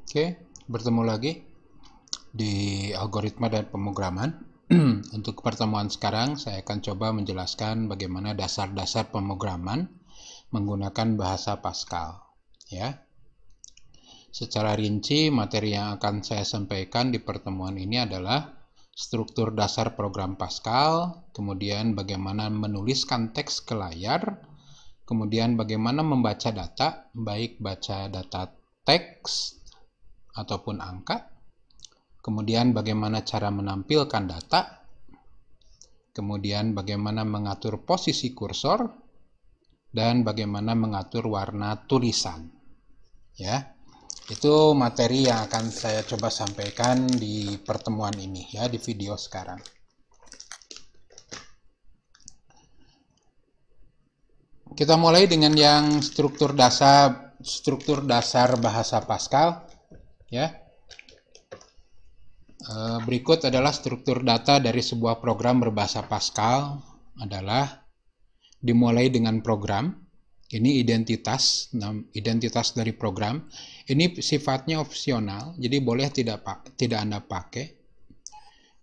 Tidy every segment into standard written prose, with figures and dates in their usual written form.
Oke, bertemu lagi di algoritma dan pemrograman. Untuk pertemuan sekarang, saya akan coba menjelaskan bagaimana dasar-dasar pemrograman menggunakan bahasa Pascal. Ya, secara rinci, materi yang akan saya sampaikan di pertemuan ini adalah struktur dasar program Pascal, kemudian bagaimana menuliskan teks ke layar, kemudian bagaimana membaca data, baik baca data teks ataupun angka, kemudian bagaimana cara menampilkan data, kemudian bagaimana mengatur posisi kursor, dan bagaimana mengatur warna tulisan. Ya, itu materi yang akan saya coba sampaikan di pertemuan ini ya, di video sekarang. Kita mulai dengan yang struktur dasar bahasa Pascal ya. Berikut adalah struktur data dari sebuah program berbahasa Pascal adalah dimulai dengan program. Ini identitas dari program. Ini sifatnya opsional, jadi boleh tidak Anda pakai.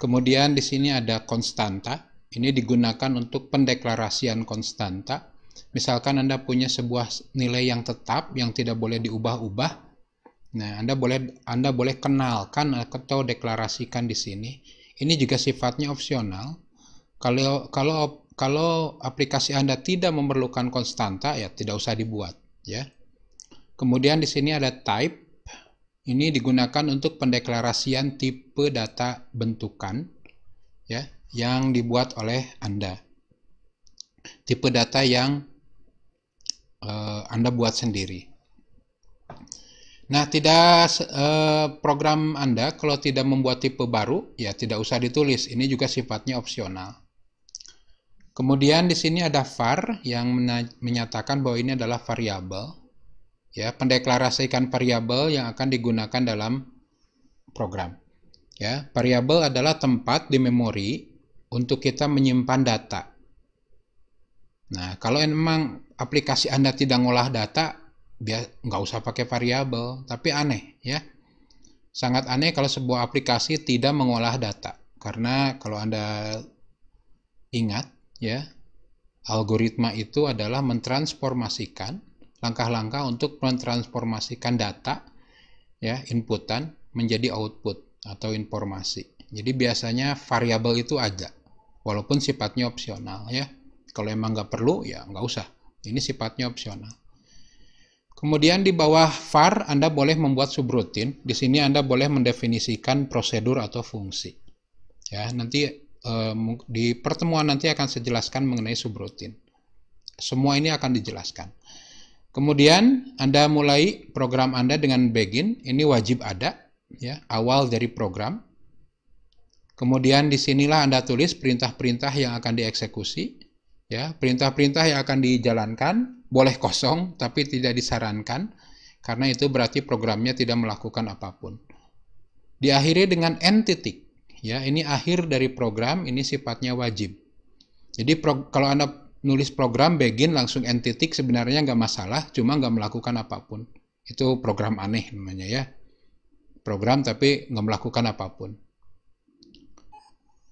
Kemudian di sini ada konstanta. Ini digunakan untuk pendeklarasian konstanta. Misalkan Anda punya sebuah nilai yang tetap yang tidak boleh diubah-ubah. Nah, Anda boleh kenalkan atau deklarasikan di sini. Ini juga sifatnya opsional. Kalau aplikasi Anda tidak memerlukan konstanta, ya tidak usah dibuat, ya. Kemudian di sini ada type. Ini digunakan untuk pendeklarasian tipe data bentukan, ya, yang dibuat oleh Anda. Tipe data yang Anda buat sendiri. Nah, program Anda kalau tidak membuat tipe baru, ya tidak usah ditulis. Ini juga sifatnya opsional. Kemudian di sini ada var yang menyatakan bahwa ini adalah variabel. Ya, pendeklarasikan variabel yang akan digunakan dalam program. Ya, variabel adalah tempat di memori untuk kita menyimpan data. Nah, kalau memang aplikasi Anda tidak ngolah data, nggak usah pakai variabel. Tapi aneh, ya. Sangat aneh kalau sebuah aplikasi tidak mengolah data. Karena kalau Anda ingat, ya, algoritma itu adalah mentransformasikan langkah-langkah untuk mentransformasikan data, ya, inputan menjadi output atau informasi. Jadi biasanya variabel itu ada, walaupun sifatnya opsional, ya. Kalau emang nggak perlu, ya nggak usah. Ini sifatnya opsional. Kemudian di bawah var Anda boleh membuat subrutin. Di sini Anda boleh mendefinisikan prosedur atau fungsi. Ya, nanti di pertemuan nanti akan saya jelaskan mengenai subrutin. Semua ini akan dijelaskan. Kemudian Anda mulai program Anda dengan begin, ini wajib ada, ya, awal dari program. Kemudian disinilah Anda tulis perintah-perintah yang akan dieksekusi, ya, perintah-perintah yang akan dijalankan, boleh kosong, tapi tidak disarankan, karena itu berarti programnya tidak melakukan apapun. Diakhiri dengan n titik, ya, ini akhir dari program, ini sifatnya wajib. Jadi kalau Anda nulis program begin langsung n titik sebenarnya nggak masalah, cuma nggak melakukan apapun. Itu program aneh namanya, ya. Program tapi nggak melakukan apapun.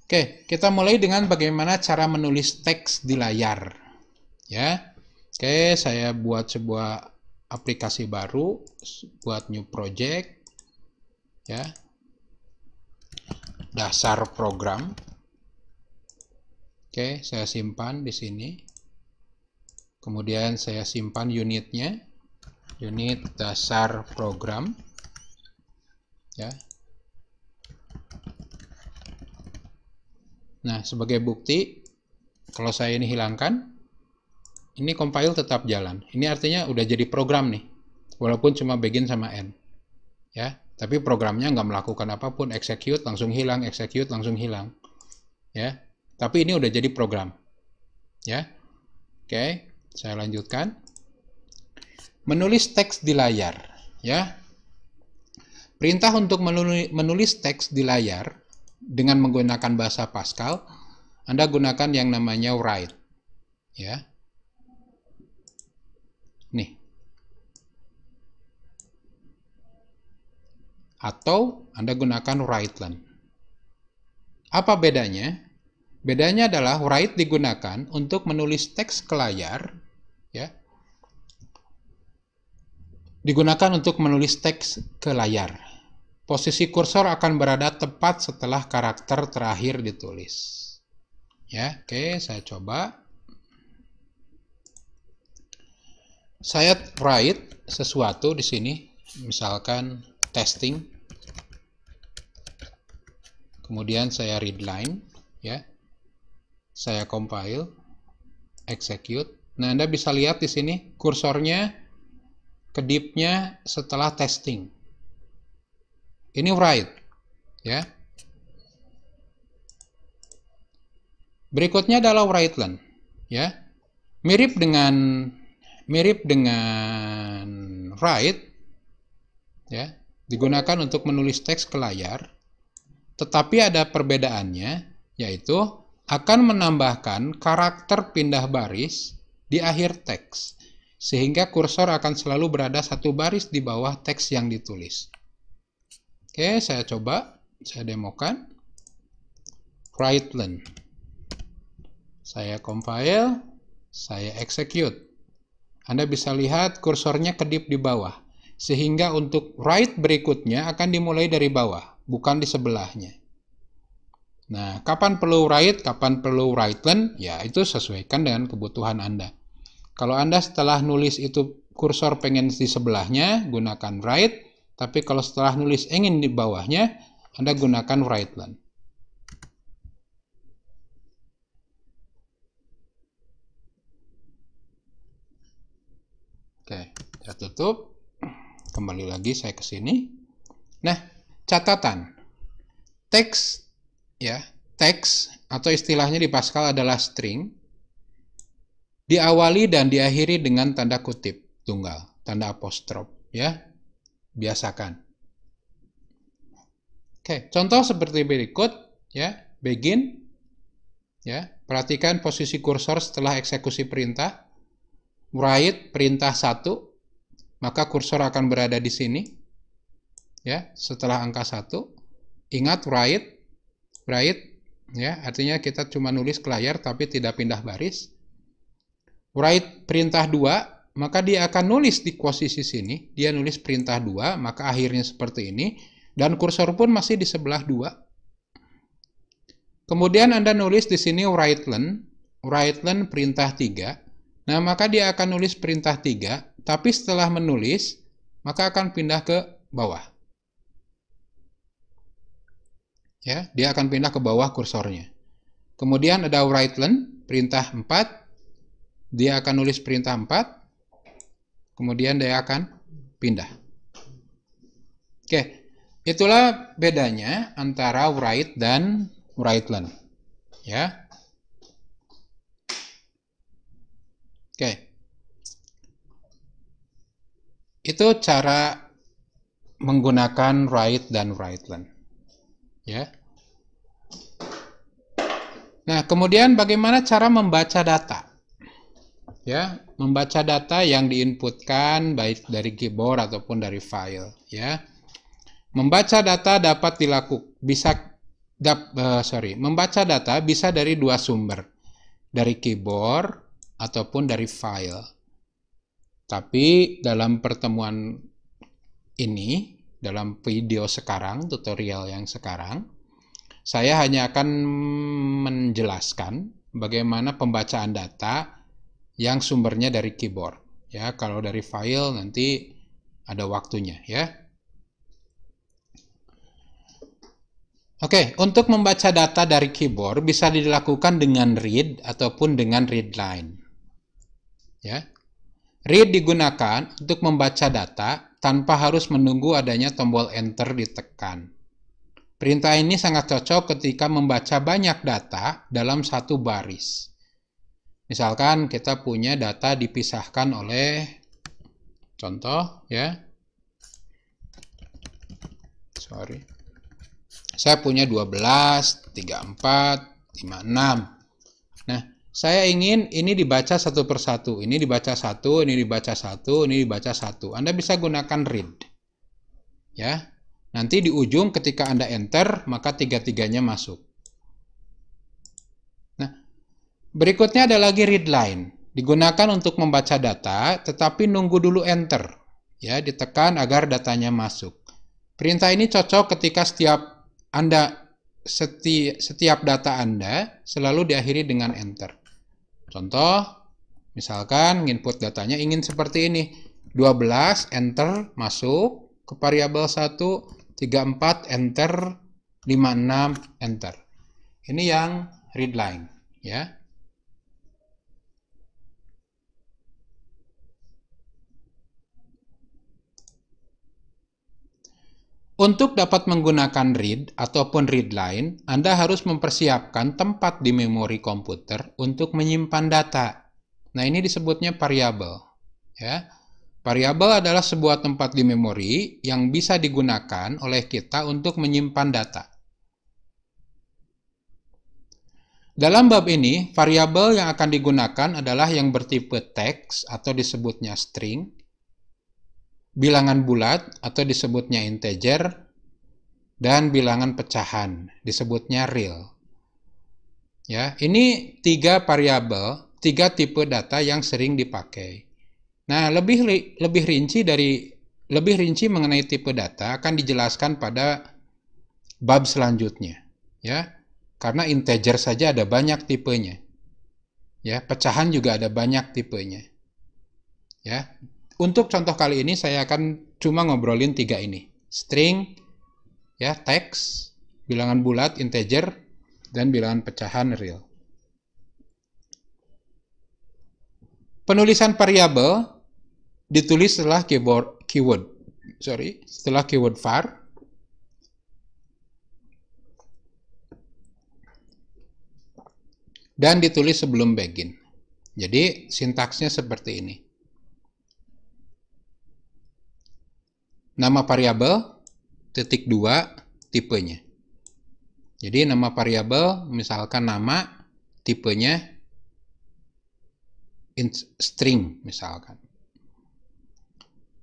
Oke, kita mulai dengan bagaimana cara menulis teks di layar. Ya. Oke, saya buat sebuah aplikasi baru, buat new project. Ya. Dasar program. Oke, saya simpan di sini. Kemudian saya simpan unitnya, unit dasar program. Ya. Nah, sebagai bukti, kalau saya ini hilangkan, ini compile tetap jalan. Ini artinya udah jadi program nih, walaupun cuma begin sama end. Ya, tapi programnya nggak melakukan apapun, execute langsung hilang, execute langsung hilang. Ya. Tapi ini udah jadi program. Ya. Oke, saya lanjutkan. Menulis teks di layar, ya. Perintah untuk menulis teks di layar dengan menggunakan bahasa Pascal, Anda gunakan yang namanya write, ya. Nih. atau Anda gunakan write-len. Apa bedanya? Bedanya adalah write digunakan untuk menulis teks ke layar, ya. Digunakan untuk menulis teks ke layar. Posisi kursor akan berada tepat setelah karakter terakhir ditulis. Ya, oke, saya coba. Saya write sesuatu di sini, misalkan testing. Kemudian saya readline, ya. Saya compile, execute. Nah, Anda bisa lihat di sini kursornya kedipnya setelah testing. Ini write, ya. Berikutnya adalah write-len, ya. Mirip dengan write, ya, digunakan untuk menulis teks ke layar, tetapi ada perbedaannya, yaitu akan menambahkan karakter pindah baris di akhir teks, sehingga kursor akan selalu berada satu baris di bawah teks yang ditulis. Oke, saya coba, saya demokan. Write-len. Saya compile, saya execute. Anda bisa lihat kursornya kedip di bawah, sehingga untuk write berikutnya akan dimulai dari bawah, bukan di sebelahnya. Nah, kapan perlu write, kapan perlu write-len, ya itu sesuaikan dengan kebutuhan Anda. Kalau Anda setelah nulis itu kursor pengen di sebelahnya, gunakan write, tapi kalau setelah nulis ingin di bawahnya, Anda gunakan write-len. Oke, saya tutup. Kembali lagi saya ke sini. Nah, catatan. Teks, ya, teks atau istilahnya di Pascal adalah string, diawali dan diakhiri dengan tanda kutip tunggal, tanda apostrof, ya. Biasakan. Oke, contoh seperti berikut, ya. Begin, ya. Perhatikan posisi kursor setelah eksekusi perintah. Write perintah 1, maka kursor akan berada di sini, ya, setelah angka 1. Ingat write, ya, artinya kita cuma nulis ke layar tapi tidak pindah baris. Write perintah 2, maka dia akan nulis di posisi sini, dia nulis perintah 2, maka akhirnya seperti ini, dan kursor pun masih di sebelah 2. Kemudian Anda nulis di sini write-len perintah 3. Nah, maka dia akan nulis perintah 3, tapi setelah menulis, maka akan pindah ke bawah. Ya, dia akan pindah ke bawah kursornya. Kemudian ada write-len, perintah 4, dia akan nulis perintah 4, kemudian dia akan pindah. Oke, itulah bedanya antara write dan write-len. Ya. Oke, itu cara menggunakan write dan write-len, ya. Nah, kemudian bagaimana cara membaca data? Ya, membaca data yang diinputkan baik dari keyboard ataupun dari file, ya. Membaca data dapat dilakukan membaca data bisa dari dua sumber, dari keyboard ataupun dari file. Tapi dalam pertemuan ini, dalam video sekarang, tutorial yang sekarang, saya hanya akan menjelaskan bagaimana pembacaan data yang sumbernya dari keyboard. Ya, kalau dari file nanti ada waktunya, ya. Oke, untuk membaca data dari keyboard bisa dilakukan dengan read ataupun dengan readline. Ya. Read digunakan untuk membaca data tanpa harus menunggu adanya tombol enter ditekan. Perintah ini sangat cocok ketika membaca banyak data dalam satu baris. Misalkan kita punya data dipisahkan oleh contoh, ya. Saya punya 12, 34, 56. Nah, saya ingin ini dibaca satu persatu, ini dibaca satu, ini dibaca satu, ini dibaca satu. Anda bisa gunakan read, ya. Nanti di ujung ketika Anda enter, maka tiga-tiganya masuk. Nah, berikutnya ada lagi read line. Digunakan untuk membaca data, tetapi nunggu dulu enter. Ya, ditekan agar datanya masuk. Perintah ini cocok ketika setiap data Anda selalu diakhiri dengan enter. Contoh, misalkan input datanya ingin seperti ini. 12, enter, masuk ke variabel 1, 34, enter, 56, enter. Ini yang read line, ya. Untuk dapat menggunakan read ataupun read line, Anda harus mempersiapkan tempat di memori komputer untuk menyimpan data. Nah, ini disebutnya variabel. Ya. Variabel adalah sebuah tempat di memori yang bisa digunakan oleh kita untuk menyimpan data. Dalam bab ini, variabel yang akan digunakan adalah yang bertipe teks atau disebutnya string, bilangan bulat atau disebutnya integer, dan bilangan pecahan disebutnya real. Ya, ini tiga variabel, tiga tipe data yang sering dipakai. Nah, lebih rinci mengenai tipe data akan dijelaskan pada bab selanjutnya, ya. Karena integer saja ada banyak tipenya. Ya, pecahan juga ada banyak tipenya. Ya. Untuk contoh kali ini saya akan cuma ngobrolin tiga ini. String, ya, teks, bilangan bulat, integer, dan bilangan pecahan real. Penulisan variabel ditulis setelah keyword var, dan ditulis sebelum begin. Jadi sintaksnya seperti ini. Nama variabel, titik 2, tipenya. Jadi nama variabel, misalkan nama, tipenya string, misalkan.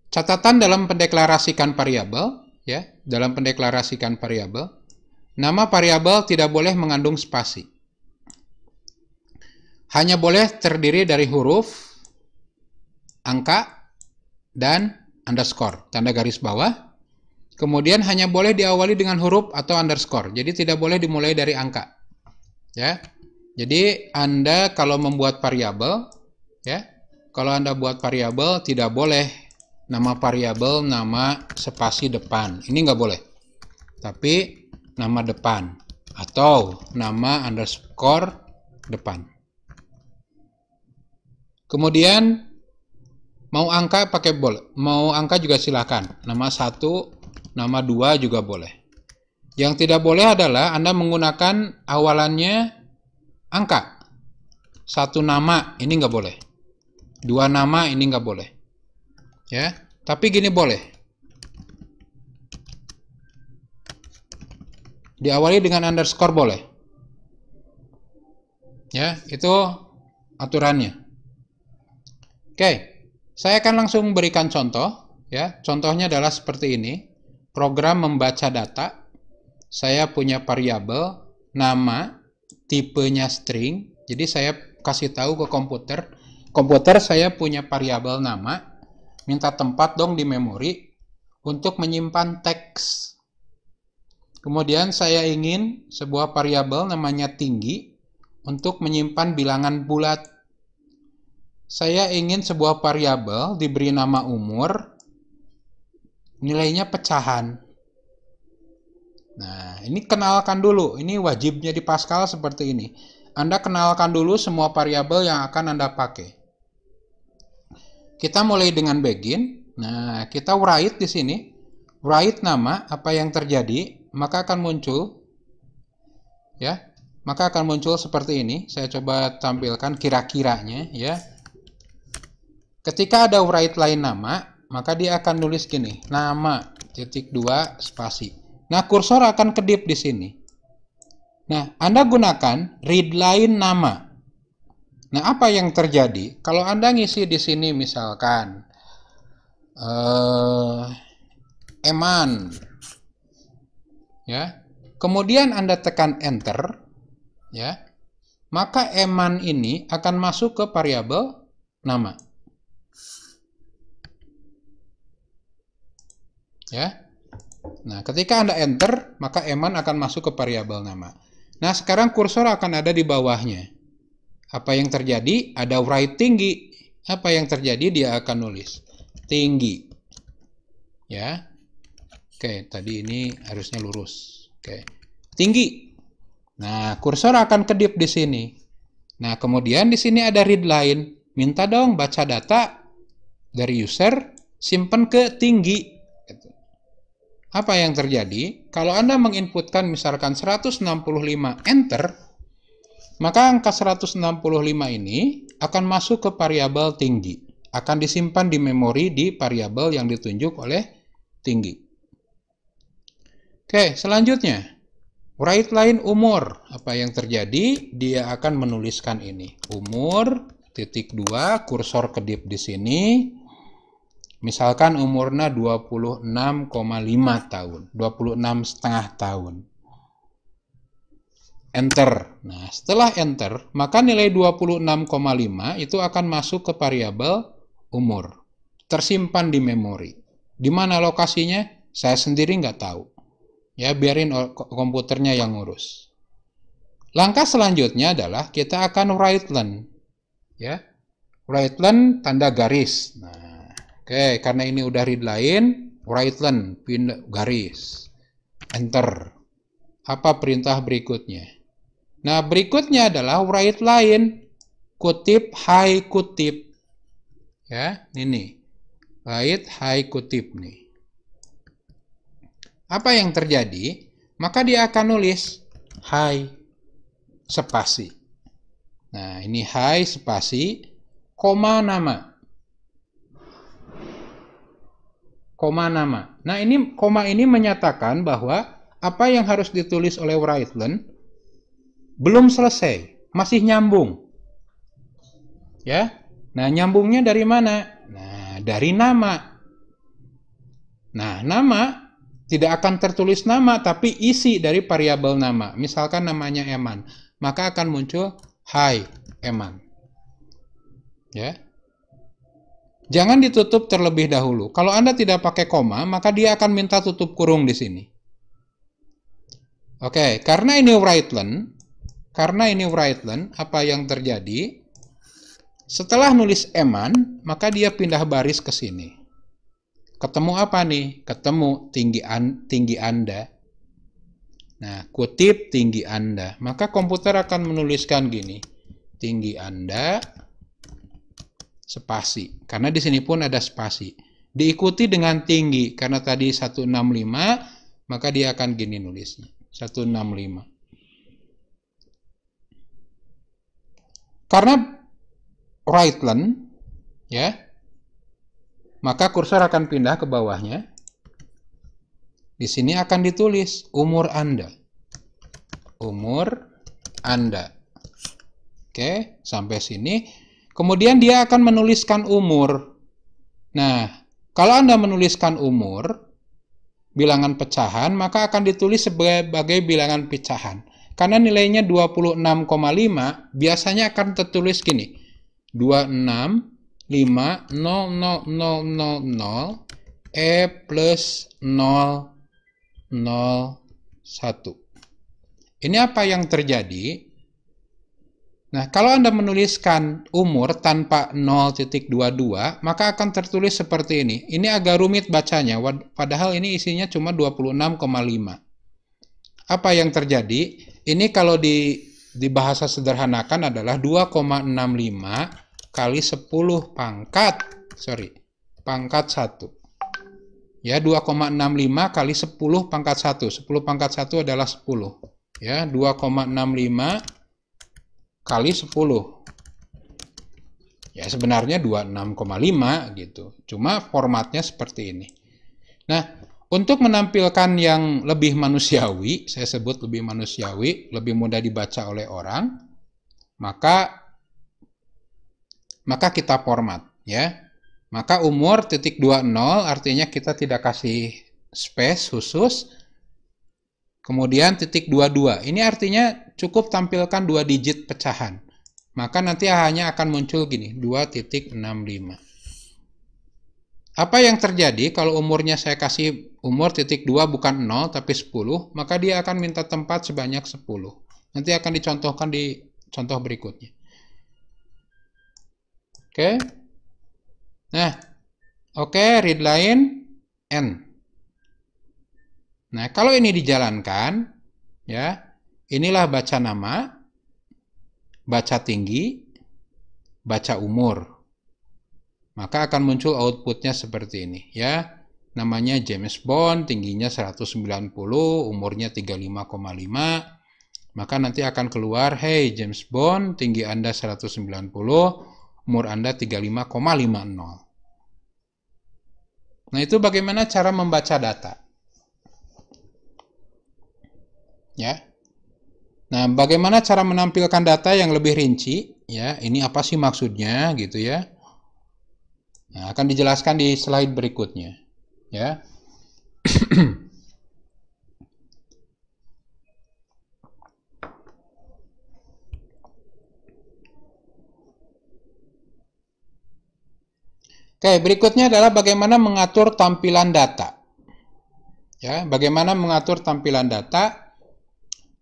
Catatan dalam pendeklarasikan variabel, ya, dalam pendeklarasikan variabel, nama variabel tidak boleh mengandung spasi. Hanya boleh terdiri dari huruf, angka, dan underscore, tanda garis bawah. Kemudian hanya boleh diawali dengan huruf atau underscore. Jadi tidak boleh dimulai dari angka. Ya. Jadi Anda kalau membuat variabel, ya, kalau Anda buat variabel tidak boleh nama variabel nama spasi depan. Ini nggak boleh. Tapi nama depan atau nama underscore depan. Kemudian mau angka pakai boleh, mau angka juga silakan. Nama 1, nama 2 juga boleh. Yang tidak boleh adalah Anda menggunakan awalannya angka. 1 nama, ini nggak boleh. 2 nama, ini nggak boleh. Ya, tapi gini boleh. Diawali dengan underscore boleh. Ya, itu aturannya. Oke. Saya akan langsung berikan contoh, ya. Contohnya adalah seperti ini. Program membaca data. Saya punya variabel nama, tipenya string. Jadi saya kasih tahu ke komputer. Komputer saya punya variabel nama. Minta tempat dong di memori untuk menyimpan teks. Kemudian saya ingin sebuah variabel namanya tinggi untuk menyimpan bilangan bulat. Saya ingin sebuah variabel diberi nama umur, nilainya pecahan. Nah, ini kenalkan dulu. Ini wajibnya di Pascal seperti ini. Anda kenalkan dulu semua variabel yang akan Anda pakai. Kita mulai dengan begin. Nah, kita write di sini. Write nama, apa yang terjadi, maka akan muncul, ya, maka akan muncul seperti ini. Saya coba tampilkan kira-kiranya, ya. Ketika ada write line nama, maka dia akan nulis gini, nama, titik 2, spasi. Nah, kursor akan kedip di sini. Nah, Anda gunakan read line nama. Nah, apa yang terjadi? Kalau Anda ngisi di sini misalkan, Eman, Ya. Kemudian Anda tekan enter, ya. Maka eman ini akan masuk ke variabel nama. Ya. Nah, ketika Anda enter, maka eman akan masuk ke variabel nama. Nah, sekarang kursor akan ada di bawahnya. Apa yang terjadi? Ada write tinggi. Apa yang terjadi? Dia akan nulis tinggi. Ya. Oke, tadi ini harusnya lurus. Oke. Tinggi. Nah, kursor akan kedip di sini. Nah, kemudian di sini ada read line. Minta dong baca data dari user, simpan ke tinggi. Apa yang terjadi? Kalau Anda menginputkan misalkan 165 enter, maka angka 165 ini akan masuk ke variabel tinggi. Akan disimpan di memori di variabel yang ditunjuk oleh tinggi. Oke, selanjutnya. Write line umur. Apa yang terjadi? Dia akan menuliskan ini. Umur, titik 2, kursor kedip di sini. Misalkan umurnya 26,5 tahun, 26,5 tahun. Enter. Nah, setelah enter, maka nilai 26,5 itu akan masuk ke variabel umur. Tersimpan di memori. Di mana lokasinya? Saya sendiri nggak tahu. Ya, biarin komputernya yang ngurus. Langkah selanjutnya adalah kita akan write len. Ya. Write len tanda garis. Nah, oke, karena ini udah read line, write len, pindah garis, enter. Apa perintah berikutnya? Nah, berikutnya adalah write line, kutip, high kutip. Ya, ini. Write high kutip nih. Apa yang terjadi? Maka dia akan nulis high spasi. Nah, ini high spasi, koma nama. Koma nama. Nah, ini koma ini menyatakan bahwa apa yang harus ditulis oleh write len belum selesai, masih nyambung. Ya. Nah, nyambungnya dari mana? Nah, dari nama. Nah, nama tidak akan tertulis nama, tapi isi dari variabel nama. Misalkan namanya Eman, maka akan muncul Hai Eman. Ya. Jangan ditutup terlebih dahulu. Kalau Anda tidak pakai koma, maka dia akan minta tutup kurung di sini. Oke, karena ini write len, apa yang terjadi? Setelah nulis Eman, maka dia pindah baris ke sini. Ketemu apa nih? Ketemu tinggi Anda. Nah, kutip tinggi Anda. Maka komputer akan menuliskan gini. Tinggi Anda, spasi. Karena di sini pun ada spasi. Diikuti dengan tinggi. Karena tadi 165, maka dia akan gini nulisnya. 165. Karena write len, ya, maka kursor akan pindah ke bawahnya. Di sini akan ditulis umur Anda. Umur Anda. Oke, sampai sini. Kemudian dia akan menuliskan umur. Nah, kalau Anda menuliskan umur, bilangan pecahan, maka akan ditulis sebagai bilangan pecahan. Karena nilainya 26,5, biasanya akan tertulis gini. 26 5 0 0 0 0 0 E plus 0 0 1. Ini apa yang terjadi? Nah, kalau Anda menuliskan umur tanpa 0.22, maka akan tertulis seperti ini. Ini agak rumit bacanya, padahal ini isinya cuma 26,5. Apa yang terjadi? Ini kalau di bahasa sederhanakan adalah 2,65 kali 10 pangkat 1. Ya, 2,65 kali 10 pangkat 1. 10 pangkat 1 adalah 10. Ya, 2,65 kali 10. Ya, sebenarnya 26,5 gitu. Cuma formatnya seperti ini. Nah, untuk menampilkan yang lebih manusiawi, saya sebut lebih manusiawi, lebih mudah dibaca oleh orang, maka kita format, ya. Maka umur .20 artinya kita tidak kasih space khusus. Kemudian titik 22. Ini artinya cukup tampilkan 2 digit pecahan. Maka nanti hanya akan muncul gini, 2.65. Apa yang terjadi kalau umurnya saya kasih umur titik 2 bukan 0 tapi 10, maka dia akan minta tempat sebanyak 10. Nanti akan dicontohkan di contoh berikutnya. Oke. Nah, oke, readline N. Nah, kalau ini dijalankan, ya, inilah baca nama, baca tinggi, baca umur. Maka akan muncul outputnya seperti ini, ya. Namanya James Bond, tingginya 190, umurnya 35,5. Maka nanti akan keluar, hey James Bond, tinggi Anda 190, umur Anda 35,50. Nah, itu bagaimana cara membaca data. Ya. Nah, bagaimana cara menampilkan data yang lebih rinci? Ya, ini apa sih maksudnya, gitu ya? Nah, akan dijelaskan di slide berikutnya. Ya. Oke, berikutnya adalah bagaimana mengatur tampilan data. Ya, bagaimana mengatur tampilan data?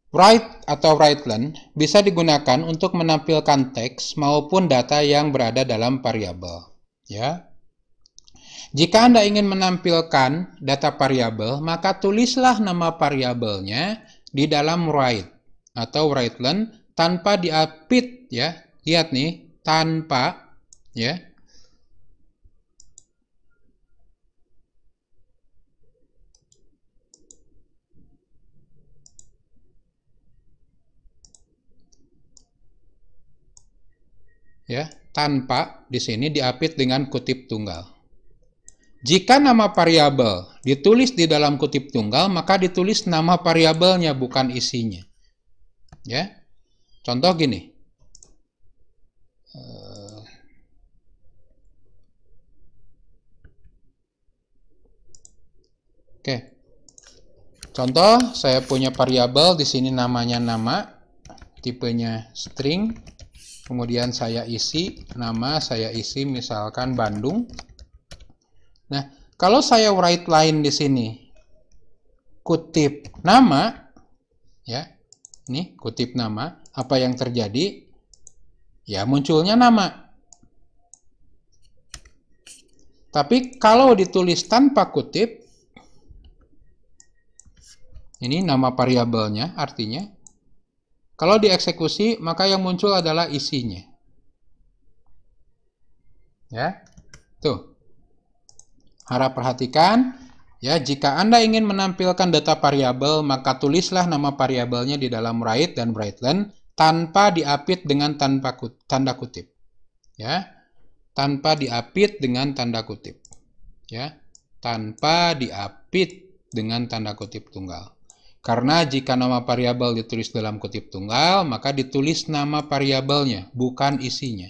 Write atau writeLn bisa digunakan untuk menampilkan teks maupun data yang berada dalam variabel. Ya. Jika Anda ingin menampilkan data variabel, maka tulislah nama variabelnya di dalam write atau writeLn tanpa diapit, ya. Lihat nih, tanpa, ya. Ya, tanpa di sini diapit dengan kutip tunggal. Jika nama variabel ditulis di dalam kutip tunggal, maka ditulis nama variabelnya bukan isinya. Ya. Contoh gini. Oke. Contoh, saya punya variabel di sini namanya nama, tipenya string. Kemudian saya isi nama, saya isi misalkan Bandung. Nah, kalau saya writeLine di sini kutip nama, ya, ini kutip nama, apa yang terjadi? Ya, munculnya nama. Tapi kalau ditulis tanpa kutip, ini nama variabelnya artinya, kalau dieksekusi, maka yang muncul adalah isinya. Ya, tuh. Harap perhatikan, ya, jika Anda ingin menampilkan data variabel, maka tulislah nama variabelnya di dalam write dan writeLn tanpa diapit dengan tanda kutip. Ya, tanpa diapit dengan tanda kutip. Ya, tanpa diapit dengan tanda kutip tunggal. Karena jika nama variabel ditulis dalam kutip tunggal, maka ditulis nama variabelnya, bukan isinya.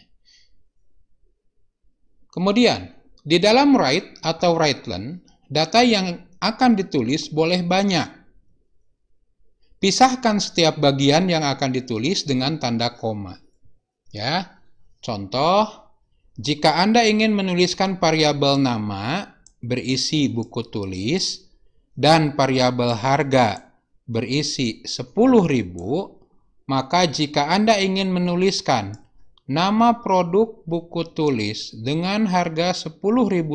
Kemudian, di dalam write atau writeLn, data yang akan ditulis boleh banyak. Pisahkan setiap bagian yang akan ditulis dengan tanda koma. Ya, contoh, jika Anda ingin menuliskan variabel nama berisi buku tulis dan variabel harga berisi 10.000, maka jika Anda ingin menuliskan nama produk buku tulis dengan harga 10.000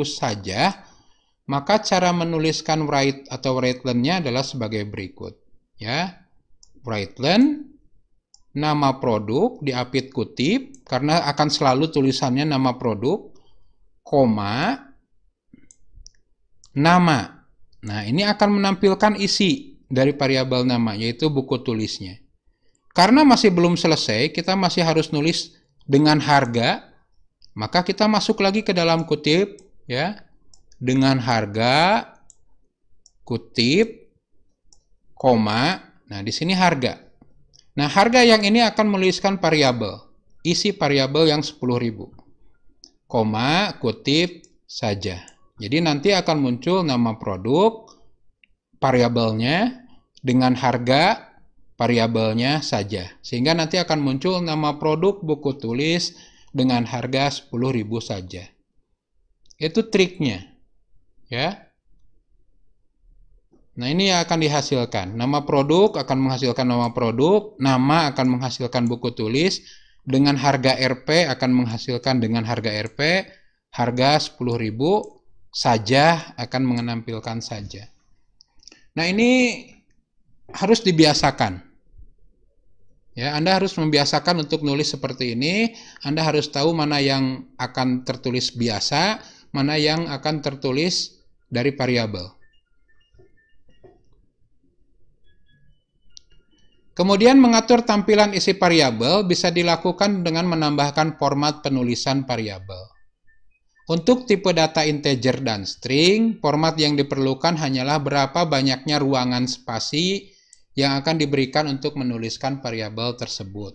saja, maka cara menuliskan write atau writeLn-nya adalah sebagai berikut. Ya, writeLn, nama produk diapit kutip, karena akan selalu tulisannya nama produk, koma, nama. Nah, ini akan menampilkan isi dari variabel nama, yaitu buku tulisnya. Karena masih belum selesai, kita masih harus nulis dengan harga, maka kita masuk lagi ke dalam kutip, ya, dengan harga, kutip, koma, nah di sini harga. Nah, harga yang ini akan menuliskan variabel, isi variabel yang 10.000, koma, kutip saja. Jadi nanti akan muncul nama produk, variabelnya, dengan harga variabelnya saja. Sehingga nanti akan muncul nama produk buku tulis dengan harga 10.000 saja. Itu triknya. Ya. Nah, ini yang akan dihasilkan. Nama produk akan menghasilkan nama produk, nama akan menghasilkan buku tulis, dengan harga RP akan menghasilkan dengan harga RP, harga 10.000 saja akan menampilkan saja. Nah, ini harus dibiasakan. Ya, Anda harus membiasakan untuk nulis seperti ini. Anda harus tahu mana yang akan tertulis biasa, mana yang akan tertulis dari variabel. Kemudian mengatur tampilan isi variabel bisa dilakukan dengan menambahkan format penulisan variabel. Untuk tipe data integer dan string, format yang diperlukan hanyalah berapa banyaknya ruangan spasi yang akan diberikan untuk menuliskan variabel tersebut.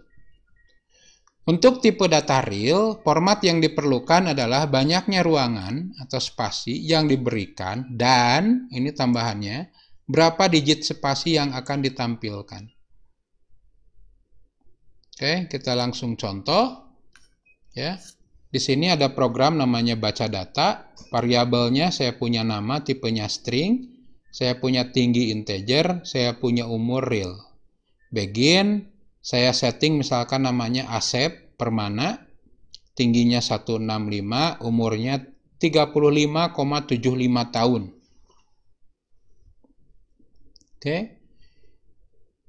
Untuk tipe data real, format yang diperlukan adalah banyaknya ruangan atau spasi yang diberikan dan, ini tambahannya, berapa digit spasi yang akan ditampilkan. Oke, kita langsung contoh. Ya, di sini ada program namanya baca data. Variabelnya saya punya nama, tipenya string. Saya punya tinggi integer. Saya punya umur real. Begin, saya setting misalkan namanya Asep Permana. Tingginya 165, umurnya 35,75 tahun. Oke.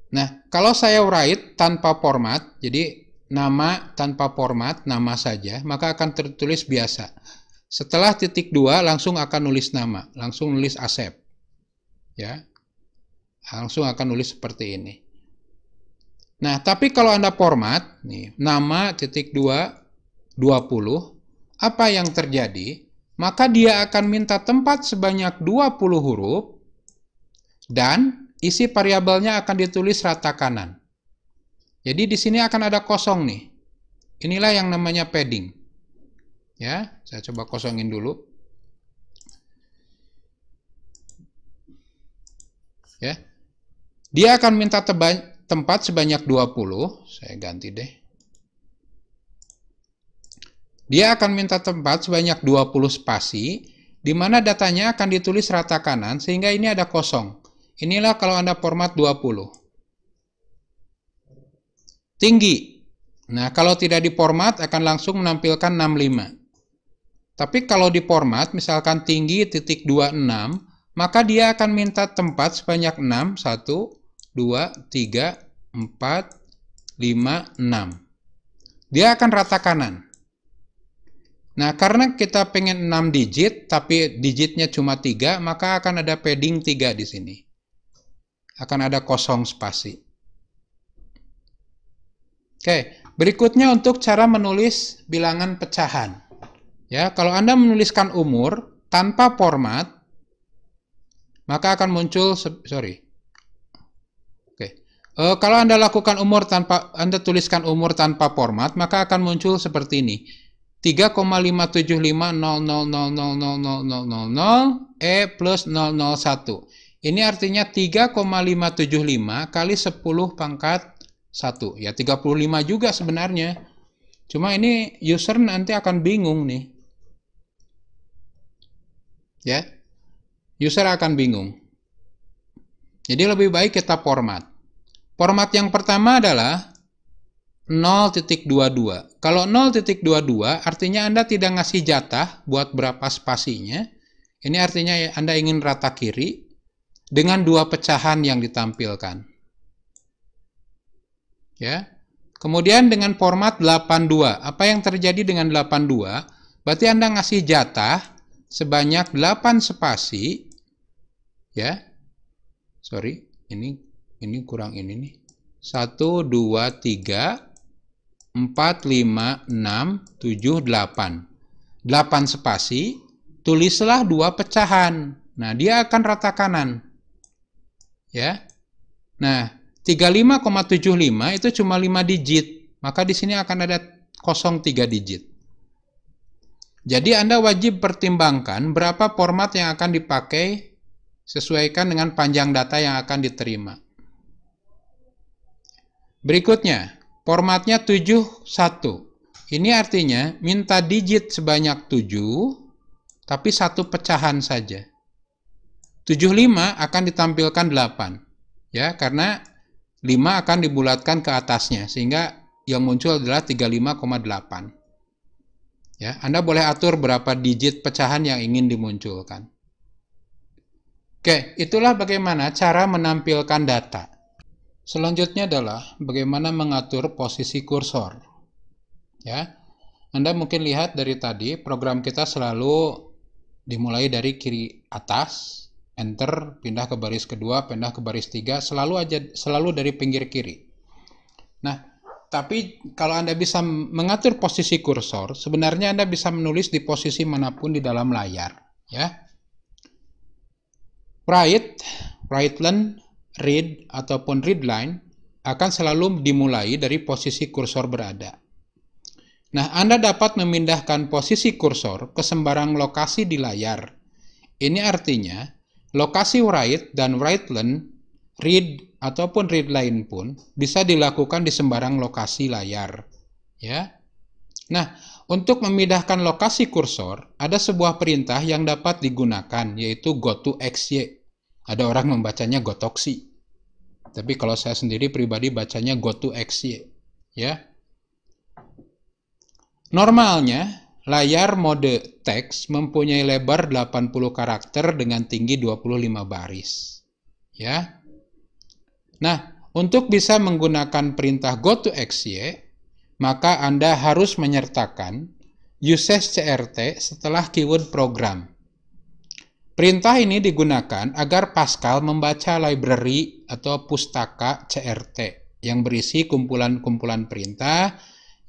Nah, kalau saya write tanpa format, jadi nama tanpa format, nama saja, maka akan tertulis biasa. Setelah titik 2 langsung akan nulis nama, langsung nulis Asep. Ya. Langsung akan nulis seperti ini. Nah, tapi kalau Anda format, nih, nama titik 2 20, apa yang terjadi? Maka dia akan minta tempat sebanyak 20 huruf dan isi variabelnya akan ditulis rata kanan. Jadi di sini akan ada kosong nih. Inilah yang namanya padding. Ya, saya coba kosongin dulu. Ya. Dia akan minta tempat sebanyak 20. Saya ganti deh. Dia akan minta tempat sebanyak 20 spasi, di mana datanya akan ditulis rata kanan, sehingga ini ada kosong. Inilah kalau Anda format 20. Tinggi. Nah, kalau tidak diformat akan langsung menampilkan 65. Tapi kalau diformat, misalkan tinggi titik 26, maka dia akan minta tempat sebanyak 6. 1, 2, 3, 4, 5, 6. Dia akan rata kanan. Nah, karena kita pengen 6 digit, tapi digitnya cuma 3, maka akan ada padding 3 di sini. Akan ada kosong spasi. Oke, berikutnya untuk cara menulis bilangan pecahan. Ya, kalau Anda menuliskan umur tanpa format, maka akan muncul kalau Anda lakukan Anda tuliskan umur tanpa format, maka akan muncul seperti ini. 3,7575000000 E plus 001. Ini artinya 3,575 kali 10 pangkat 1. Ya, 35 juga sebenarnya. Cuma ini user nanti akan bingung nih. Ya. User akan bingung. Jadi lebih baik kita format. Format yang pertama adalah 0.22. Kalau 0.22 artinya Anda tidak ngasih jatah buat berapa spasinya. Ini artinya Anda ingin rata kiri dengan 2 pecahan yang ditampilkan. Ya. Kemudian dengan format 82. Apa yang terjadi dengan 82? Berarti Anda ngasih jatah sebanyak 8 spasi. Ya. Sorry, ini kurang ini nih. 1 2 3 4 5 6 7 8. 8 spasi, tulislah 2 pecahan. Nah, dia akan rata kanan. Ya. Nah, 35,75 itu cuma 5 digit. Maka di sini akan ada kosong 3 digit. Jadi Anda wajib pertimbangkan berapa format yang akan dipakai sesuaikan dengan panjang data yang akan diterima. Berikutnya, formatnya 71. Ini artinya minta digit sebanyak 7, tapi satu pecahan saja. 75 akan ditampilkan 8. Ya, karena 5 akan dibulatkan ke atasnya, sehingga yang muncul adalah 35,8. Ya, Anda boleh atur berapa digit pecahan yang ingin dimunculkan. Oke, itulah bagaimana cara menampilkan data. Selanjutnya adalah bagaimana mengatur posisi kursor. Ya, Anda mungkin lihat dari tadi program kita selalu dimulai dari kiri atas, enter, pindah ke baris kedua, pindah ke baris 3, selalu dari pinggir kiri. Nah, tapi kalau Anda bisa mengatur posisi kursor, sebenarnya Anda bisa menulis di posisi manapun di dalam layar, ya. Right line, read ataupun read line akan selalu dimulai dari posisi kursor berada. Nah, Anda dapat memindahkan posisi kursor ke sembarang lokasi di layar. Ini artinya, lokasi right dan right line, read ataupun read line pun bisa dilakukan di sembarang lokasi layar. Ya. Nah, untuk memindahkan lokasi kursor, ada sebuah perintah yang dapat digunakan, yaitu go to xy. Ada orang membacanya gotoksi. Tapi kalau saya sendiri pribadi bacanya go to xy. Ya. Normalnya, layar mode teks mempunyai lebar 80 karakter dengan tinggi 25 baris. Ya. Nah, untuk bisa menggunakan perintah go to xy, maka Anda harus menyertakan uses crt setelah keyword program. Perintah ini digunakan agar Pascal membaca library atau pustaka CRT yang berisi kumpulan-kumpulan perintah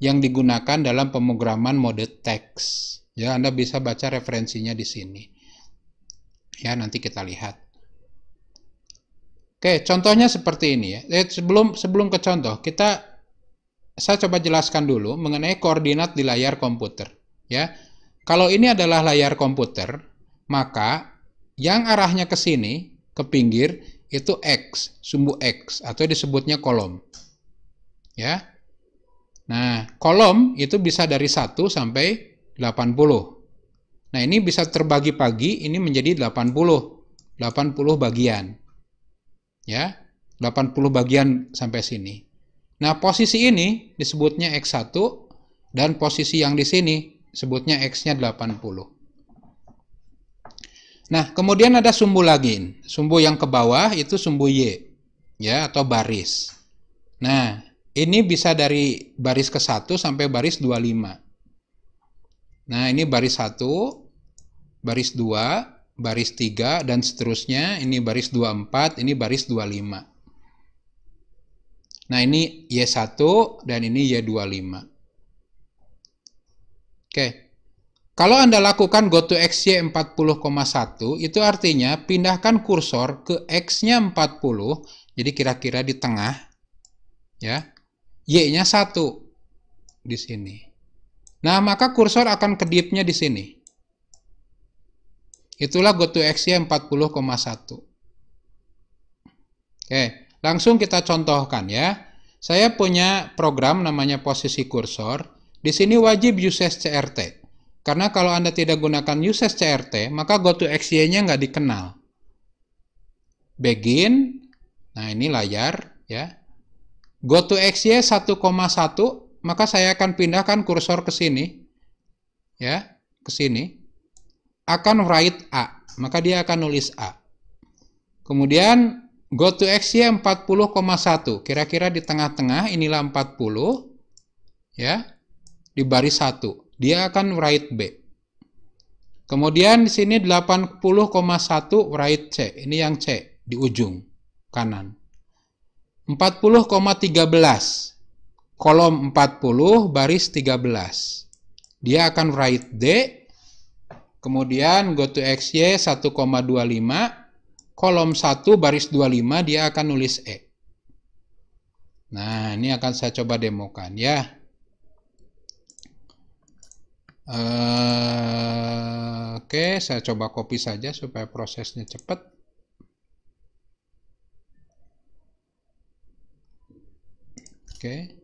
yang digunakan dalam pemrograman mode teks. Ya, Anda bisa baca referensinya di sini. Ya, nanti kita lihat. Oke, contohnya seperti ini ya. Sebelum ke contoh, saya coba jelaskan dulu mengenai koordinat di layar komputer. Ya, kalau ini adalah layar komputer, maka yang arahnya ke sini, ke pinggir, itu X, sumbu X, atau disebutnya kolom. Ya. Nah, kolom itu bisa dari 1 sampai 80. Nah, ini bisa terbagi-bagi, ini menjadi 80. 80 bagian. Ya, 80 bagian sampai sini. Nah, posisi ini disebutnya X1, dan posisi yang di sini sebutnya X-nya 80. Nah, kemudian ada sumbu lagi. Sumbu yang ke bawah itu sumbu Y, ya, atau baris. Nah, ini bisa dari baris ke-1 sampai baris 25. Nah, ini baris 1, baris 2, baris 3, dan seterusnya. Ini baris 24, ini baris 25. Nah, ini Y1 dan ini Y25. Oke. Kalau Anda lakukan go to xy 40,1, itu artinya pindahkan kursor ke x-nya 40, jadi kira-kira di tengah, ya, y-nya 1 di sini. Nah, maka kursor akan kedipnya di sini. Itulah go to xy 40,1. Oke, langsung kita contohkan ya. Saya punya program namanya posisi kursor. Di sini wajib uses crt. Karena kalau Anda tidak gunakan uses crt, maka go to xy-nya nggak dikenal. Begin, nah ini layar, ya. Go to xy 1,1, maka saya akan pindahkan kursor ke sini, ya, ke sini. Akan write A, maka dia akan nulis A. Kemudian go to xy 40,1, kira-kira di tengah-tengah, inilah 40, ya, di baris 1. Dia akan write B. Kemudian di sini 80,1 write C. Ini yang C di ujung kanan. 40,13. Kolom 40 baris 13. Dia akan write D. Kemudian go to xy 1,25. Kolom 1 baris 25 dia akan nulis E. Nah, ini akan saya coba demokan ya. Oke, saya coba copy saja supaya prosesnya cepat. Oke.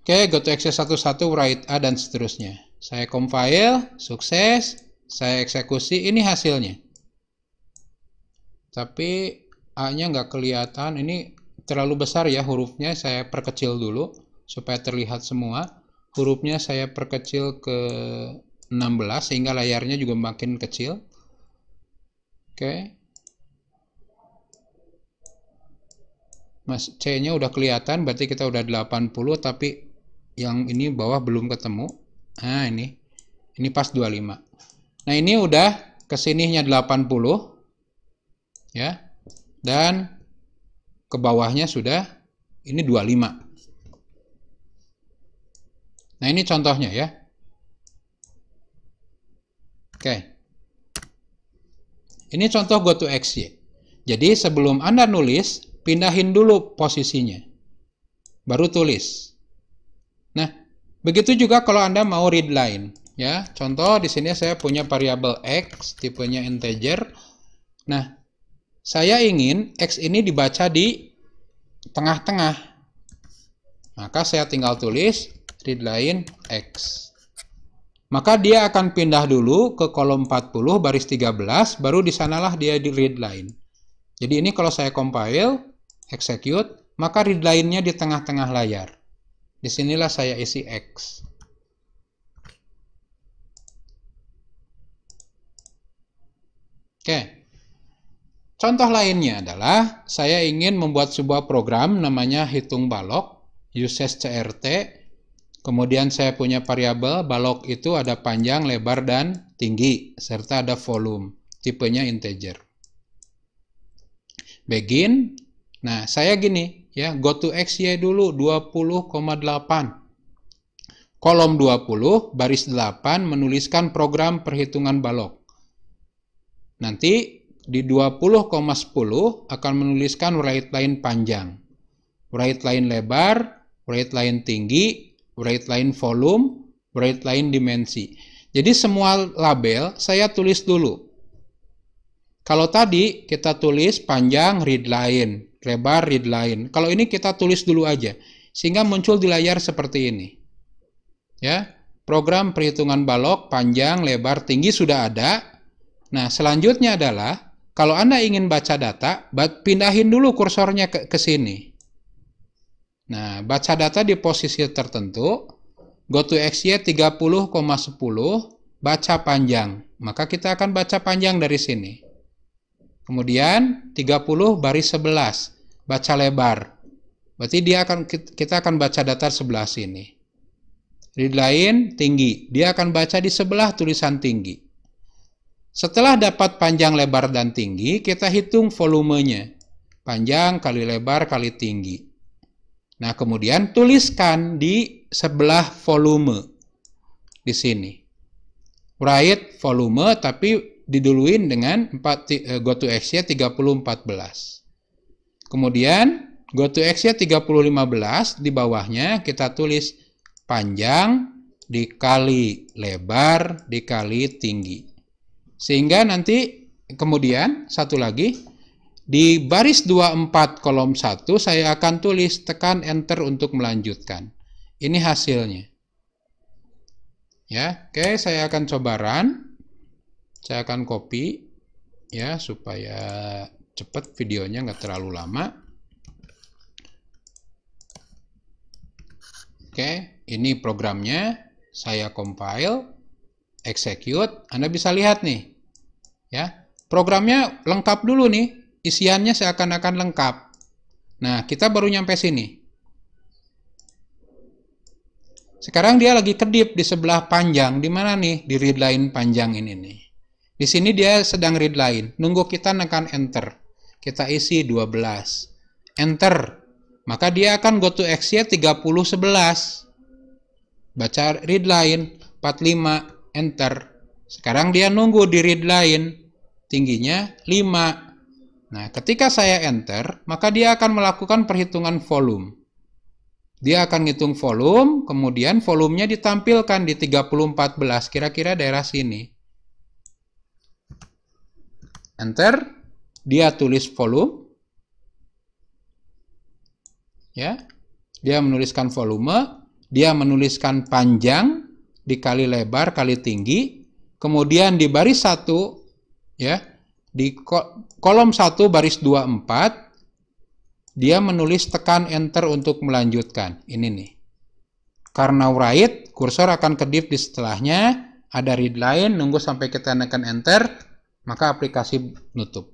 Oke, go to access 11, write A, dan seterusnya. Saya compile, sukses, saya eksekusi, ini hasilnya. Tapi A-nya nggak kelihatan, ini terlalu besar ya hurufnya, saya perkecil dulu supaya terlihat semua. Hurufnya saya perkecil ke 16 sehingga layarnya juga makin kecil. Oke. Mas C-nya udah kelihatan, berarti kita udah 80, tapi yang ini bawah belum ketemu. Nah, ini pas 25. Nah, ini udah kesininya 80 ya. Dan ke bawahnya sudah ini 25. Nah, ini contohnya ya. Oke. Ini contoh go to XY. Jadi sebelum Anda nulis, pindahin dulu posisinya. Baru tulis. Nah, begitu juga kalau Anda mau read line, ya. Contoh di sini saya punya variabel x, tipenya integer. Nah, saya ingin x ini dibaca di tengah-tengah. Maka saya tinggal tulis read line x. Maka dia akan pindah dulu ke kolom 40 baris 13, baru di sanalah dia di read line. Jadi ini kalau saya compile, execute, maka read line-nya di tengah-tengah layar. Disinilah saya isi X. Oke. Contoh lainnya adalah saya ingin membuat sebuah program namanya hitung balok, uses CRT. Kemudian saya punya variabel, balok itu ada panjang, lebar, dan tinggi, serta ada volume, tipenya integer. Begin. Nah, saya gini, ya, go to XY dulu 20,8. Kolom 20, baris 8 menuliskan program perhitungan balok. Nanti di 20,10 akan menuliskan write line panjang, write line lebar, write line tinggi, write line volume, write line dimensi. Jadi semua label saya tulis dulu. Kalau tadi kita tulis panjang read line, lebar read line. Kalau ini kita tulis dulu aja, sehingga muncul di layar seperti ini. Ya, program perhitungan balok panjang, lebar, tinggi sudah ada. Nah, selanjutnya adalah kalau Anda ingin baca data, pindahin dulu kursornya ke sini. Nah, baca data di posisi tertentu, go to XY 30,10, baca panjang. Maka kita akan baca panjang dari sini. Kemudian 30 baris 11, baca lebar. Berarti kita akan baca data sebelah sini. Read line tinggi, dia akan baca di sebelah tulisan tinggi. Setelah dapat panjang, lebar, dan tinggi, kita hitung volumenya. Panjang kali lebar kali tinggi. Nah, kemudian tuliskan di sebelah volume. Di sini. Write volume, tapi diduluin dengan go to XY 3014. Kemudian go to XY 3015, di bawahnya kita tulis panjang dikali lebar dikali tinggi. Sehingga nanti kemudian satu lagi di baris 24 kolom 1 saya akan tulis tekan enter untuk melanjutkan. Ini hasilnya. Ya, oke, saya akan coba run. Saya akan copy ya supaya cepat videonya nggak terlalu lama. Oke, ini programnya. Saya compile, execute. Anda bisa lihat nih, ya programnya lengkap dulu nih. Isiannya seakan-akan lengkap. Nah, kita baru nyampe sini. Sekarang dia lagi kedip di sebelah panjang. Di mana nih? Di read line panjang ini nih. Di sini dia sedang read line. Nunggu kita nekan enter. Kita isi 12. Enter. Maka dia akan go to XY 3011. Baca read line 45. Enter. Sekarang dia nunggu di read line. Tingginya 5. Nah, ketika saya enter, maka dia akan melakukan perhitungan volume. Dia akan ngitung volume, kemudian volumenya ditampilkan di 3014. Kira-kira daerah sini. Enter. dia tulis volume. Ya. Dia menuliskan volume, dia menuliskan panjang dikali lebar kali tinggi. Kemudian di baris 1 ya, di kolom 1 baris 24 dia menulis tekan enter untuk melanjutkan. Ini nih. Karena write, kursor akan kedip di setelahnya, ada read line, nunggu sampai kita tekan enter, maka aplikasi nutup.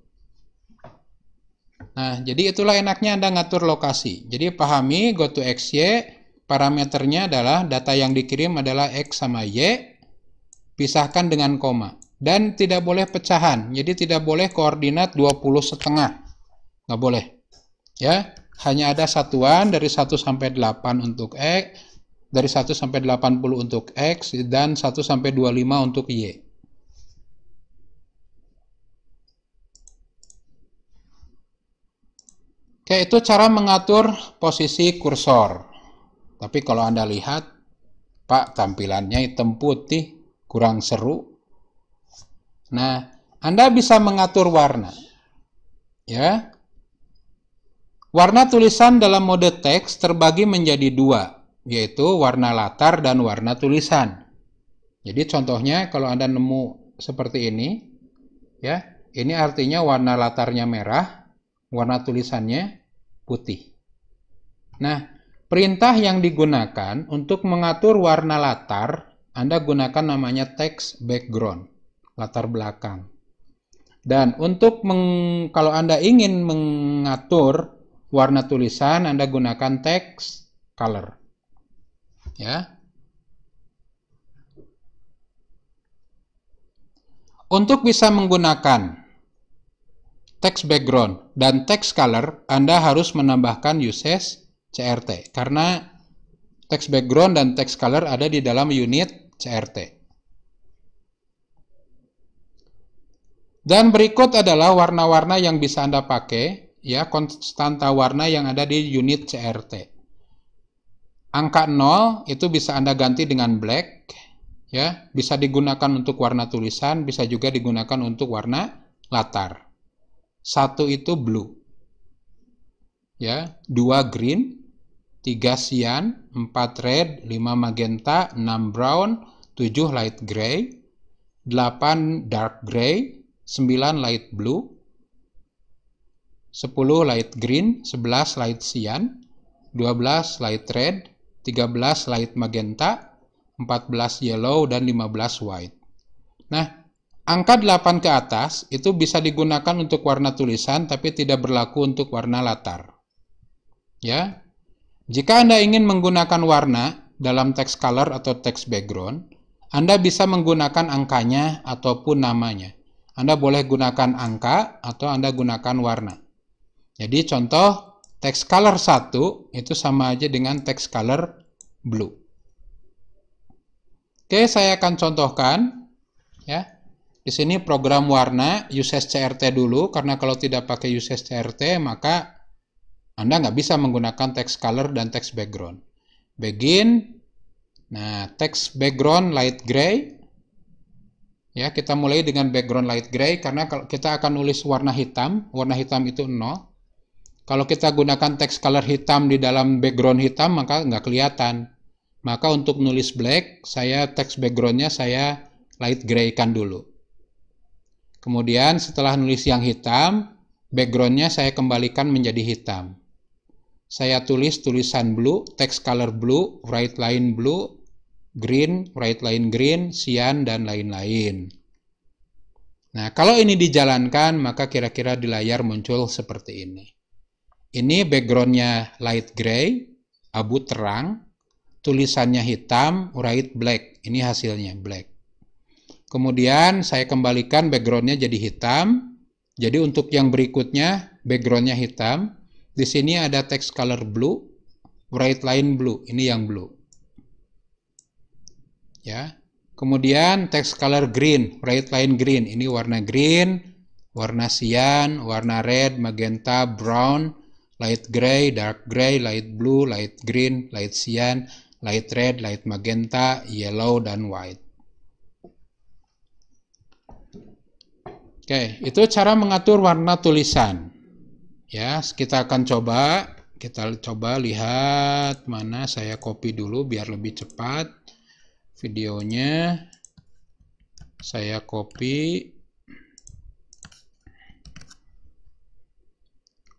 Nah, jadi itulah enaknya Anda ngatur lokasi. Jadi pahami go to XY, parameternya adalah data yang dikirim adalah X sama Y, pisahkan dengan koma. Dan tidak boleh pecahan, jadi tidak boleh koordinat 20,5. Nggak boleh. Ya, hanya ada satuan dari 1 sampai 8 untuk X, dari 1 sampai 80 untuk X, dan 1 sampai 25 untuk Y. Oke, itu cara mengatur posisi kursor. Tapi kalau Anda lihat, Pak, tampilannya hitam putih, kurang seru. Nah, Anda bisa mengatur warna. Ya. Warna tulisan dalam mode teks terbagi menjadi 2. Yaitu warna latar dan warna tulisan. Jadi contohnya kalau Anda nemu seperti ini, ya, ini artinya warna latarnya merah, warna tulisannya putih. Nah, perintah yang digunakan untuk mengatur warna latar, Anda gunakan namanya text background, latar belakang. Dan untuk kalau Anda ingin mengatur warna tulisan, Anda gunakan text color. Ya. Untuk bisa menggunakan text background dan text color, Anda harus menambahkan uses CRT karena text background dan text color ada di dalam unit CRT. Dan berikut adalah warna-warna yang bisa Anda pakai, ya, konstanta warna yang ada di unit CRT. Angka 0 itu bisa Anda ganti dengan black, ya, bisa digunakan untuk warna tulisan, bisa juga digunakan untuk warna latar. 1 itu blue, ya, 2 green, 3 cyan, 4 red, 5 magenta, 6 brown, 7 light gray, 8 dark gray, 9 light blue, 10 light green, 11 light cyan, 12 light red, 13 light magenta, 14 yellow, dan 15 white. Nah, angka 8 ke atas itu bisa digunakan untuk warna tulisan tapi tidak berlaku untuk warna latar. Ya. Jika Anda ingin menggunakan warna dalam text color atau text background, Anda bisa menggunakan angkanya ataupun namanya. Anda boleh gunakan angka atau Anda gunakan warna. Jadi contoh text color 1 itu sama aja dengan text color blue. Oke, saya akan contohkan, ya. Di sini program warna uses CRT dulu, karena kalau tidak pakai uses CRT maka Anda nggak bisa menggunakan text color dan text background. Begin. Nah, text background light gray. Ya, kita mulai dengan background light gray karena kalau kita akan nulis warna hitam itu 0. Kalau kita gunakan text color hitam di dalam background hitam, maka nggak kelihatan. Maka untuk nulis black, text backgroundnya saya light gray kan dulu. Kemudian setelah nulis yang hitam, backgroundnya saya kembalikan menjadi hitam. Saya tulis tulisan blue, text color blue, right line blue, green, right line green, cyan, dan lain-lain. Nah, kalau ini dijalankan, maka kira-kira di layar muncul seperti ini. Ini backgroundnya light gray, abu terang, tulisannya hitam, right black. Ini hasilnya black. Kemudian saya kembalikan backgroundnya jadi hitam. Jadi untuk yang berikutnya backgroundnya hitam. Di sini ada text color blue, right line blue. Ini yang blue. Ya. Kemudian text color green, right line green. Ini warna green, warna cyan, warna red, magenta, brown, light gray, dark gray, light blue, light green, light cyan, light red, light magenta, yellow, dan white. Oke, itu cara mengatur warna tulisan. Ya, kita akan coba. Kita coba lihat mana, saya copy dulu biar lebih cepat videonya. Saya copy,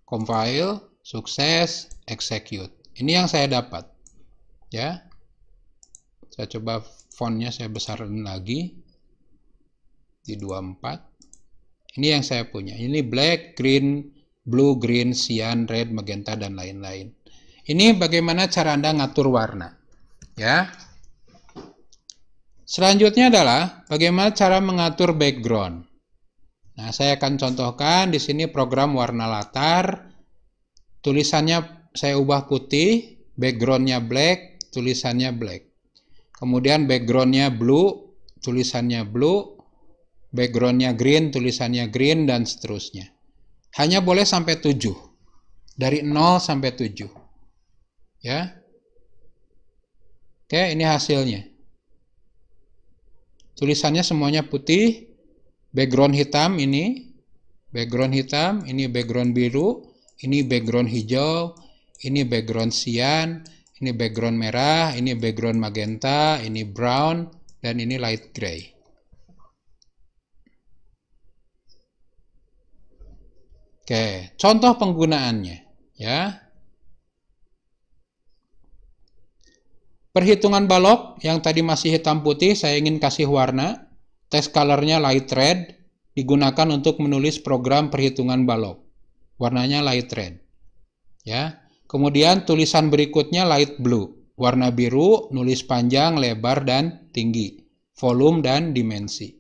compile, sukses, execute. Ini yang saya dapat. Ya, saya coba fontnya saya besarin lagi di 24. Ini yang saya punya. Ini black, green, blue, green, cyan, red, magenta, dan lain-lain. Ini bagaimana cara Anda ngatur warna. Ya. Selanjutnya adalah bagaimana cara mengatur background. Nah, saya akan contohkan di sini program warna latar. Tulisannya saya ubah putih, backgroundnya black, tulisannya black. Kemudian backgroundnya blue, tulisannya blue, backgroundnya green, tulisannya green, dan seterusnya. Hanya boleh sampai 7. Dari 0 sampai 7. Ya. Oke, ini hasilnya. Tulisannya semuanya putih, background hitam ini background biru, ini background hijau, ini background cyan, ini background merah, ini background magenta, ini brown, dan ini light gray. Oke, contoh penggunaannya, ya. Perhitungan balok yang tadi masih hitam putih, saya ingin kasih warna. Text colornya light red, digunakan untuk menulis program perhitungan balok. Warnanya light red. Ya. Kemudian tulisan berikutnya light blue. Warna biru, nulis panjang, lebar, dan tinggi. Volume dan dimensi.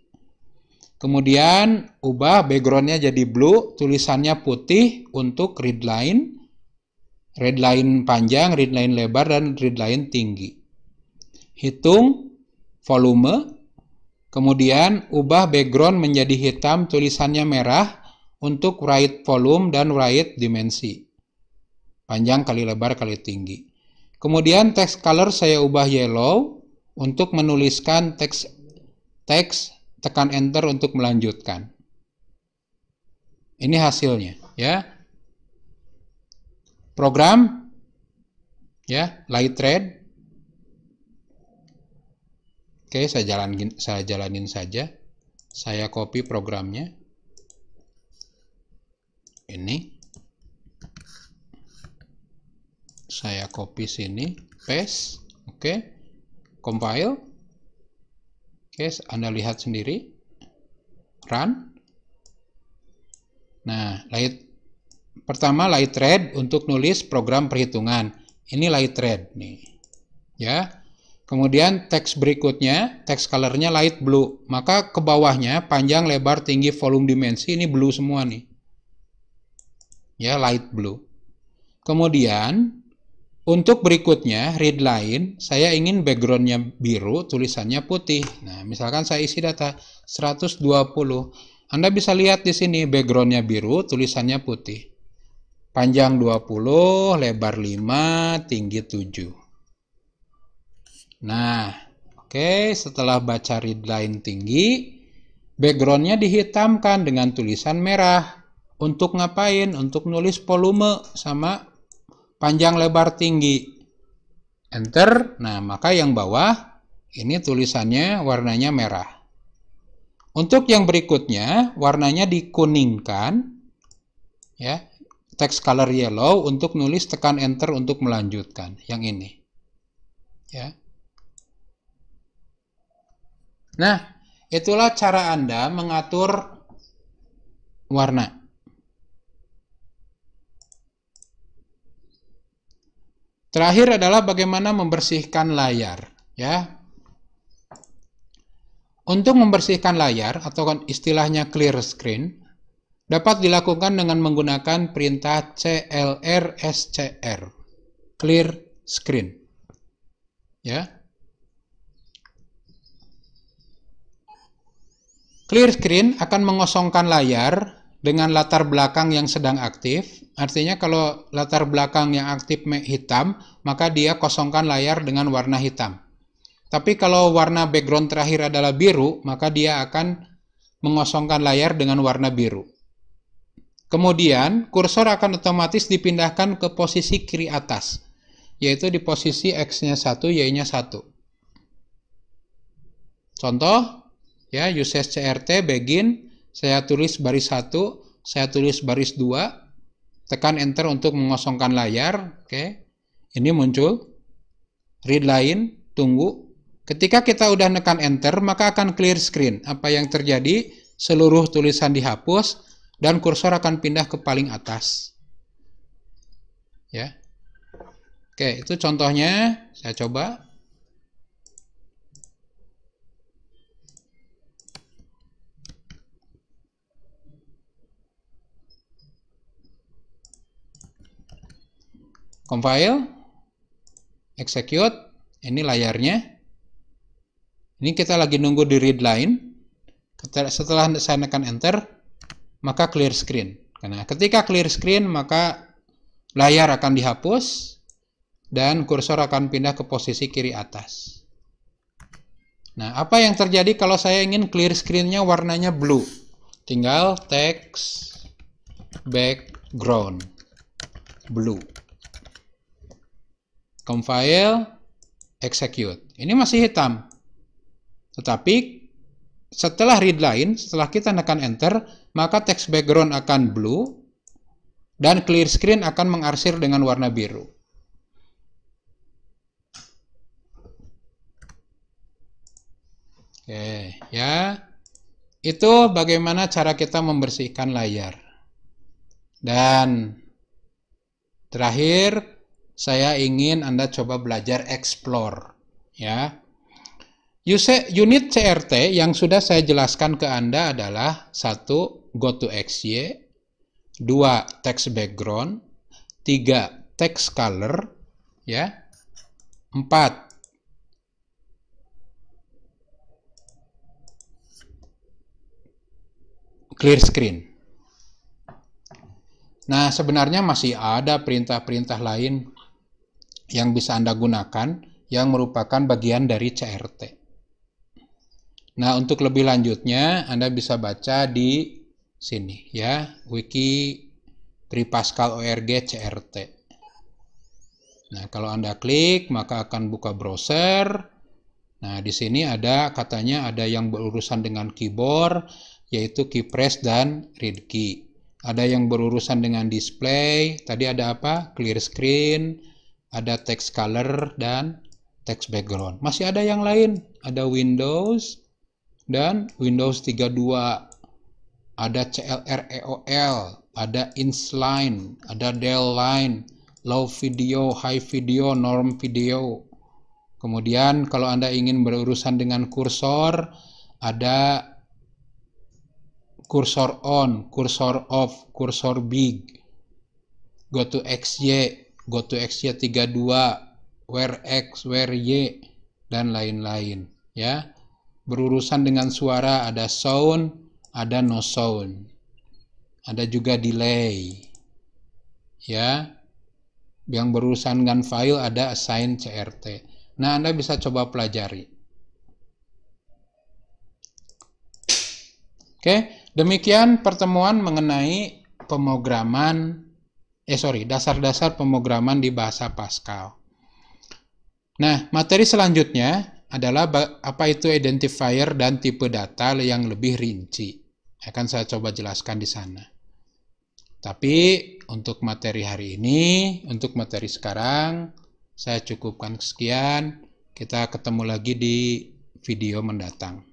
Kemudian ubah backgroundnya jadi blue, tulisannya putih untuk read line panjang, read line lebar, dan read line tinggi. Hitung volume, kemudian ubah background menjadi hitam, tulisannya merah untuk write volume dan write dimensi. Panjang kali lebar kali tinggi. Kemudian text color saya ubah yellow untuk menuliskan teks, tekan enter untuk melanjutkan. Ini hasilnya, ya. Program, ya, light red. Oke, saya jalanin saja. Saya copy programnya. Ini. Saya copy sini, paste. Oke. Compile. Oke, Anda lihat sendiri. Run. Nah, pertama light red untuk nulis program perhitungan. Ini light red nih. Ya. Kemudian teks berikutnya, teks colornya light blue. Maka ke bawahnya panjang, lebar, tinggi, volume, dimensi ini blue semua nih. Ya, light blue. Kemudian untuk berikutnya read line, saya ingin backgroundnya biru, tulisannya putih. Nah, misalkan saya isi data 120. Anda bisa lihat di sini backgroundnya biru, tulisannya putih. Panjang 20, lebar 5, tinggi 7. Nah, oke, setelah baca read line tinggi, backgroundnya dihitamkan dengan tulisan merah. Untuk ngapain? Untuk nulis volume sama panjang lebar tinggi. Enter. Nah, maka yang bawah ini tulisannya warnanya merah. Untuk yang berikutnya, warnanya dikuningkan. Ya, text color yellow untuk nulis, tekan enter untuk melanjutkan. Yang ini. Ya. Nah, itulah cara Anda mengatur warna. Terakhir adalah bagaimana membersihkan layar, ya. Untuk membersihkan layar atau istilahnya clear screen dapat dilakukan dengan menggunakan perintah clr-scr, clear screen. Ya. Clear screen akan mengosongkan layar dengan latar belakang yang sedang aktif. Artinya kalau latar belakang yang aktif hitam, maka dia kosongkan layar dengan warna hitam. Tapi kalau warna background terakhir adalah biru, maka dia akan mengosongkan layar dengan warna biru. Kemudian, kursor akan otomatis dipindahkan ke posisi kiri atas, yaitu di posisi X-nya 1, Y-nya 1. Contoh, ya, usage CRT, begin, saya tulis baris 1, saya tulis baris 2, tekan enter untuk mengosongkan layar, oke. Ini muncul, read line, tunggu. Ketika kita udah nekan enter, maka akan clear screen. Apa yang terjadi? Seluruh tulisan dihapus, dan kursor akan pindah ke paling atas. Ya. Oke, itu contohnya, saya coba. Compile, execute, ini layarnya. Ini kita lagi nunggu di read line. Setelah saya tekan enter, maka clear screen. Karena ketika clear screen, maka layar akan dihapus dan kursor akan pindah ke posisi kiri atas. Nah, apa yang terjadi kalau saya ingin clear screen-nya warnanya blue? Tinggal text background blue. Compile, execute. Ini masih hitam. Tetapi setelah read line, setelah kita tekan enter, maka text background akan blue dan clear screen akan mengarsir dengan warna biru. Oke, ya. Itu bagaimana cara kita membersihkan layar. Dan terakhir, saya ingin Anda coba belajar explore, ya. Unit CRT yang sudah saya jelaskan ke Anda adalah 1. Go to XY, 2. Text background, 3. Text color, ya. 4. Clear screen. Nah, sebenarnya masih ada perintah-perintah lain yang bisa Anda gunakan yang merupakan bagian dari CRT. Nah, untuk lebih lanjutnya Anda bisa baca di sini ya, wiki tripascal.org CRT. Nah, kalau Anda klik maka akan buka browser. Nah, di sini ada katanya ada yang berurusan dengan keyboard, yaitu key press dan read key. Ada yang berurusan dengan display, tadi ada apa? Clear screen, ada text color, dan text background. Masih ada yang lain, ada Windows dan Windows 32, ada CLR-EOL, ada InSline, ada Dell Line, Low Video, High Video, Norm Video. Kemudian kalau Anda ingin berurusan dengan kursor, ada kursor on, kursor off, kursor big, go to XY, go to XY 32, where X, where Y, dan lain-lain. Ya, berurusan dengan suara ada sound, ada no sound, ada juga delay. Ya, yang berurusan dengan file ada assign CRT. Nah, Anda bisa coba pelajari. Oke. Demikian pertemuan mengenai dasar-dasar pemrograman di bahasa Pascal. Nah, materi selanjutnya adalah apa itu identifier dan tipe data yang lebih rinci. Akan saya coba jelaskan di sana. Tapi untuk materi hari ini, untuk materi sekarang, saya cukupkan sekian. Kita ketemu lagi di video mendatang.